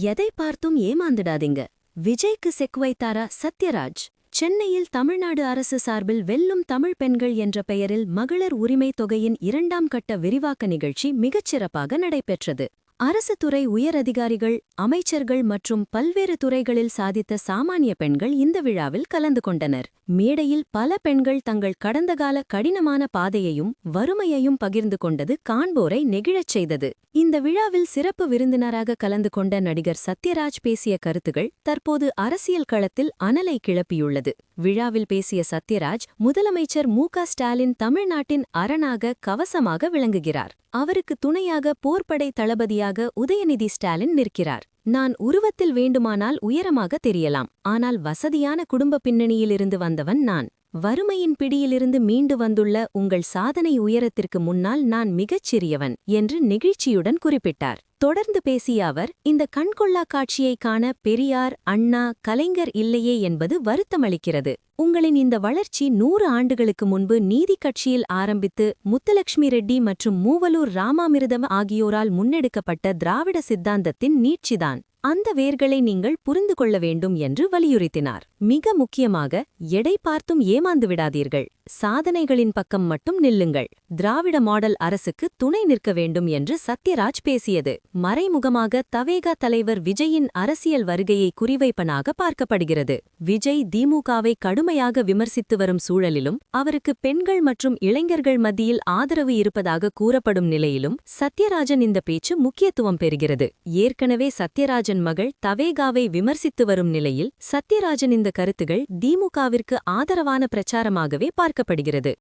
எதை பார்த்தும் ஏமாந்துடாதீங்க. விஜய்க்கு செக் வைத்தாரா சத்யராஜ்? சென்னையில் தமிழ்நாடு அரசு சார்பில் வெல்லும் தமிழ் பெண்கள் என்ற பெயரில் மகளிர் உரிமை தொகையின் 2ஆம் கட்ட விரிவாக்க நிகழ்ச்சி மிகச்சிறப்பாக நடைபெற்றது. அரசு துறை உயரதிகாரிகள், அமைச்சர்கள் மற்றும் பல்வேறு துறைகளில் சாதித்த சாமானிய பெண்கள் இந்த விழாவில் கலந்து கொண்டனர். மேடையில் பல பெண்கள் தங்கள் கடந்தகால கடினமான பாதையையும் வறுமையையும் பகிர்ந்து கொண்டது காண்போரை நெகிழச் செய்தது. இந்த விழாவில் சிறப்பு விருந்தினராக கலந்து கொண்ட நடிகர் சத்யராஜ் பேசிய கருத்துகள் தற்போது அரசியல் களத்தில் அனலை கிளப்பியுள்ளது. விழாவில் பேசிய சத்யராஜ், முதலமைச்சர் மு.க.ஸ்டாலின் தமிழ்நாட்டின் அரணாக, கவசமாக விளங்குகிறார். அவருக்கு துணையாக போர்ப்படை தளபதியாக உதயநிதி ஸ்டாலின் நிற்கிறார். நான் உருவத்தில் வேண்டுமானால் உயரமாக தெரியலாம், ஆனால் வசதியான குடும்ப பின்னணியிலிருந்து வந்தவன் நான். வறுமையின் பிடியிலிருந்து மீண்டு வந்துள்ள உங்கள் சாதனை உயரத்திற்கு முன்னால் நான் மிகச் சிறியவன் என்று நெகிழ்ச்சியுடன் குறிப்பிட்டார். தொடர்ந்து பேசிய அவர், இந்த கண்கொள்ளா காட்சியை காண பெரியார், அண்ணா, கலைஞர் இல்லையே என்பது வருத்தமளிக்கிறது. உங்களின் இந்த வளர்ச்சி 100 ஆண்டுகளுக்கு முன்பு நீதி கட்சியில் ஆரம்பித்து முத்துலட்சுமி ரெட்டி மற்றும் மூவலூர் ராமாமிர்தம் ஆகியோரால் முன்னெடுக்கப்பட்ட திராவிட சித்தாந்தத்தின் நீட்சிதான். அந்த வேர்களை நீங்கள் புரிந்து கொள்ள வேண்டும் என்று வலியுறுத்தினார். மிக முக்கியமாக, எடை பார்த்தும் ஏமாந்து விடாதீர்கள், சாதனைகளின் பக்கம் மட்டும் நில்லுங்கள். திராவிட மாடல் அரசுக்கு துணை நிற்க வேண்டும் என்று சத்யராஜ் பேசியது மறைமுகமாக தவேகா தலைவர் விஜயின் அரசியல் வருகையை குறிவைப்பனாக பார்க்கப்படுகிறது. விஜய் திமுகவை கடுமையாக விமர்சித்து வரும் சூழலிலும், அவருக்கு பெண்கள் மற்றும் இளைஞர்கள் மத்தியில் ஆதரவு இருப்பதாக கூறப்படும் நிலையிலும் சத்யராஜன் இந்த பேச்சு முக்கியத்துவம் பெறுகிறது. ஏற்கனவே சத்யராஜன் மகள் தவேகாவை விமர்சித்து வரும் நிலையில் சத்யராஜன் இந்த கருத்துகள் திமுகவிற்கு ஆதரவான பிரச்சாரமாகவே பார்க்கப்படுகிறது.